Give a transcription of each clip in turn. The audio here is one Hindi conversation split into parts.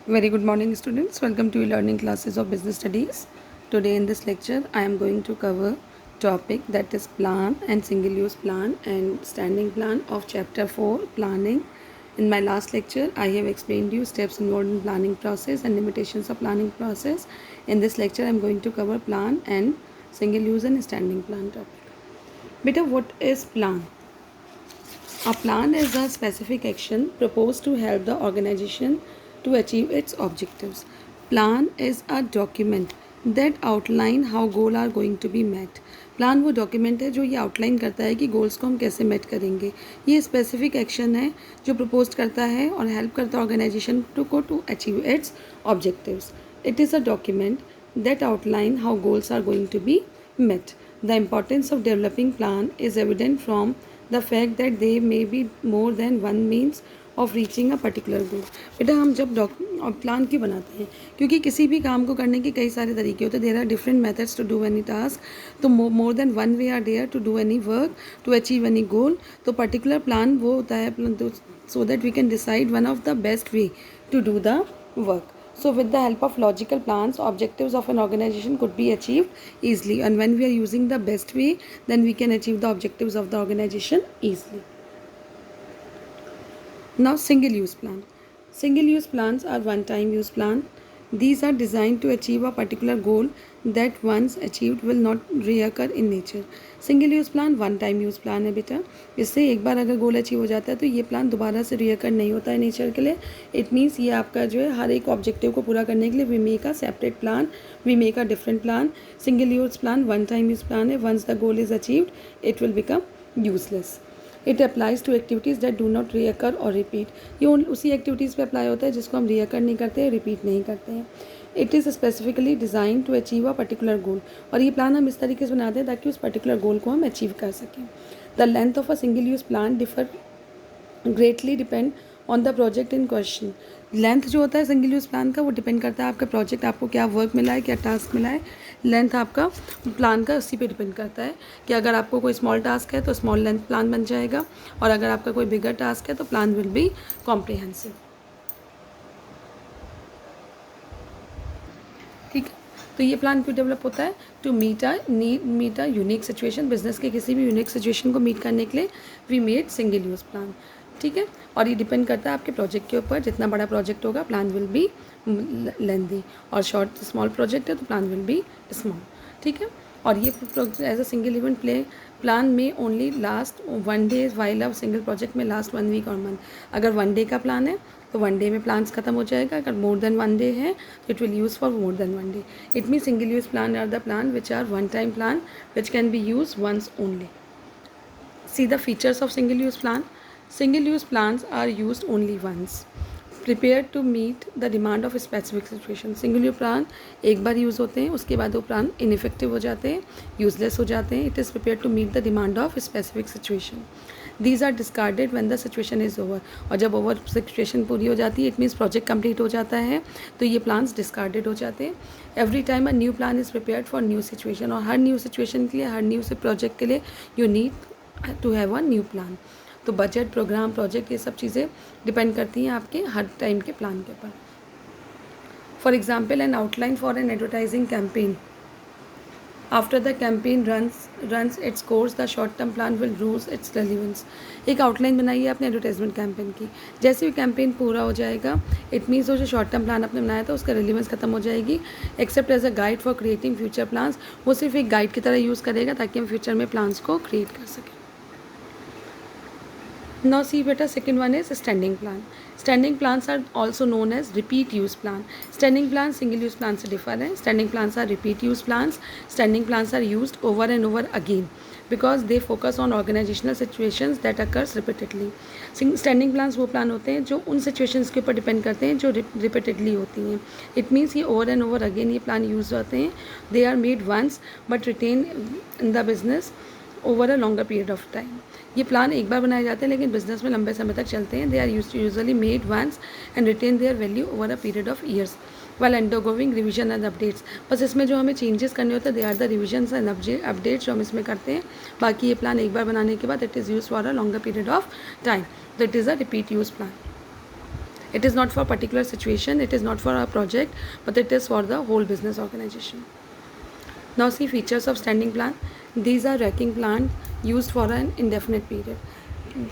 Very good morning, students. Welcome to your learning classes of business studies. Today in this lecture, I am going to cover topic that is plan and single-use plan and standing plan of chapter 4 planning. In my last lecture, I have explained you steps involved in planning process and limitations of planning process. In this lecture, I am going to cover plan and single-use and standing plan topic. Beta, what is plan? A plan is a specific action proposed to help the organization to achieve its objectives. Plan is a document that outline how goal are going to be met. Plan वो डॉक्यूमेंट है जो ये आउटलाइन करता है कि गोल्स को हम कैसे मेट करेंगे. ये स्पेसिफिक एक्शन है जो प्रपोज करता है और हेल्प करता है organisation to achieve its objectives. It is a document that outline how goals are going to be met. The importance of developing plan is evident from the fact that there may be more than one means of reaching a particular goal. बेटा हम जब प्लान क्यों बनाते हैं? क्योंकि किसी भी काम को करने के कई सारे तरीके होते हैं. There are different methods to do any task. तो more than one way are there to do any work, to achieve any goal. तो पर्टिकुलर प्लान वो होता है so that we can decide one of the best way to do the work. So with the help of logical plans, objectives of an organization could be achieved easily. And when we are using the best way, then we can achieve the objectives of the organization easily. Now single use plan. Single use plans are one time use plan. These are designed to achieve a particular goal that once achieved will not reoccur in nature. Single use plan one time use plan है बेटा. इससे एक बार अगर गोल अचीव हो जाता है तो ये प्लान दोबारा से रियकर नहीं होता है नेचर के लिए. इट मीन्स ये आपका जो है हर एक ऑब्जेक्टिव को पूरा करने के लिए we make a separate plan, we make a different plan. Single use plan one time use plan है. Once the goal is achieved it will become useless. It applies to activities that do not recur और रिपीट. ये उसी एक्टिविटीज़ पे अप्लाई होता है जिसको हम रियकर नहीं करते, रिपीट नहीं करते हैं. It is specifically design to achieve a particular goal. और ये प्लान हम इस तरीके से बनाते हैं ताकि उस पर्टिकुलर गोल को हम अचीव कर सकें. The length of a single use plan differ greatly depend on the project in question. Length जो होता है सिंगल यूज़ प्लान का वो डिपेंड करता है आपका प्रोजेक्ट, आपको क्या वर्क मिला है, क्या टास्क मिला है. लेंथ आपका प्लान का उसी पे डिपेंड करता है कि अगर आपको कोई स्मॉल टास्क है तो स्मॉल लेंथ प्लान बन जाएगा, और अगर आपका कोई बिगर टास्क है तो प्लान विल बी कॉम्प्रिहेंसिव. ठीक है. तो ये प्लान क्यों डेवलप होता है? To meet a unique situation. Business के किसी भी यूनिक सिचुएशन को मीट करने के लिए we made single use plan. ठीक है. और ये डिपेंड करता है आपके प्रोजेक्ट के ऊपर. जितना बड़ा प्रोजेक्ट होगा प्लान विल बी लेंदी, और शॉर्ट स्मॉल प्रोजेक्ट है तो प्लान विल बी स्मॉल. ठीक है. और ये as a single event plan में only last one day while a single project में लास्ट वन वीक और मंथ. अगर वन डे का प्लान है तो वन डे में प्लान्स खत्म हो जाएगा. अगर मोर देन वन डे है तो it will use for more than one day. It mean single use plan are the plan which are one time plan which can be use once only. See the features of single use plan. Single use plans are used only once, prepared to meet the demand of a specific situation. Single use plan एक बार यूज़ होते हैं, उसके बाद वो प्लान इनफेक्टिव हो जाते हैं, यूजलेस हो जाते हैं. It is prepare to meet the demand of specific situation. These are discarded when the situation is over. और जब ओवर सिचुएशन पूरी हो जाती है इट मीन्स प्रोजेक्ट कंप्लीट हो जाता है तो ये प्लान्स डिस्कार्डेड हो जाते हैं. Every time a new plan is prepared for new situation. और हर न्यू सिचुएशन के लिए, हर न्यू प्रोजेक्ट के लिए you need to have a new plan. तो बजट, प्रोग्राम, प्रोजेक्ट, ये सब चीज़ें डिपेंड करती हैं आपके हर टाइम के प्लान के ऊपर. For example N outline for an advertising campaign. After the campaign runs its course the short term plan will lose its relevance. एक आउटलाइन बनाइए आपने एडवर्टाइजमेंट कैंपेन की. जैसे भी कैंपेन पूरा हो जाएगा इट मीन्स वो जो शॉर्ट टर्म प्लान आपने बनाया था उसका रेलिवेंस खत्म हो जाएगी. Except as a guide for creating future plans. वो सिर्फ एक गाइड की तरह यूज़ करेगा ताकि हम फ्यूचर में प्लान्स को क्रिएट कर सकें. Now see beta, second one is standing plan. Standing plans are also known as repeat use plan. Standing plans single use plans से differ है. Standing plans are repeat use plans. Standing plans are used over and over again because they focus on organizational situations that occurs repeatedly. Standing plans वो प्लान होते हैं जो उन situations के ऊपर डिपेंड करते हैं जो repeatedly होती हैं. It means ये over and over again ये प्लान यूज होते हैं. They are made once but retain in the business over a longer period of time. ये प्लान एक बार बनाए जाते हैं लेकिन बिजनेस में लंबे समय तक चलते हैं. They are usually made once and retain their value over a period of years while undergoing revision and updates. बस इसमें जो हमें चेंजेस करने होते हैं they are the revisions and updates जो हम इसमें करते हैं. बाकी ये प्लान एक बार बनाने के बाद it is use for a longer period of time. तो it is a repeat use plan. It is not for a particular situation, it is not for a project, but it is for the whole business organization. Now see features of standing plan. These are racking plan used for an indefinite period.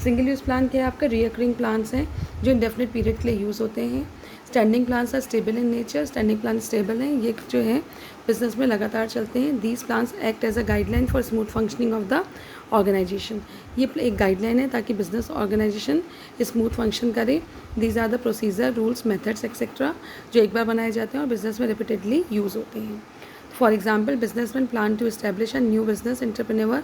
Single use plan क्या है आपका, रीअकरिंग प्लान्स हैं जो इंडेफिनिट पीरियड के लिए यूज़ होते हैं. Standing plans are stable in nature. Standing plan stable हैं, ये जो है बिजनेस में लगातार चलते हैं. These plans act as a guideline for smooth functioning of the organisation. ये एक गाइडलाइन है ताकि बिजनेस ऑर्गेनाइजेशन स्मूथ फंक्शन करे. These are the procedure, rules, methods etcetera जो एक बार बनाए जाते हैं और बिजनेस में रिपीटेडली यूज़ होते हैं. For example, businessman plan to establish a new business. Entrepreneur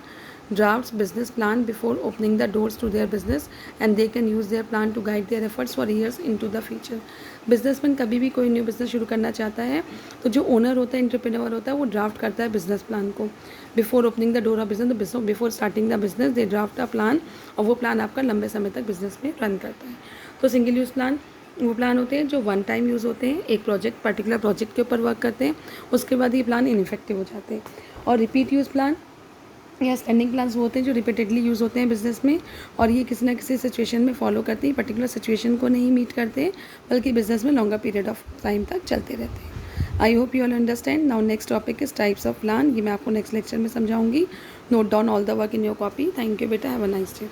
drafts business plan before opening the doors to their business and they can use their plan to guide their efforts for years into the future. Businessman कभी भी कोई न्यू बिज़नेस शुरू करना चाहता है तो जो ओनर होता है, एंटरप्रेन्योर होता है, वो ड्राफ्ट करता है बिजनेस प्लान को. Before opening the door of business, before starting the business they draft a plan, और वो प्लान आपका लंबे समय तक बिजनेस में रन करता है. तो सिंगल यूज़ प्लान वो प्लान होते हैं जो वन टाइम यूज़ होते हैं, एक प्रोजेक्ट पर्टिकुलर प्रोजेक्ट के ऊपर वर्क करते हैं, उसके बाद ये प्लान इनइफेक्टिव हो जाते हैं. और रिपीट यूज़ प्लान या स्टैंडिंग प्लान्स वो होते हैं जो रिपीटेडली यूज़ होते हैं बिजनेस में, और ये किसी ना किसी सिचुएशन में फॉलो करते हैं. पर्टिकुलर सिचुएशन को नहीं मीट करते बल्कि बिजनेस में लॉन्गर पीरियड ऑफ टाइम तक चलते रहते हैं. I hope you all understand. Now next topic is types of plan. ये मैं आपको नेक्स्ट लेक्चर में समझाऊंगी. Note down all the work in your copy. Thank you बेटा. Have a nice day.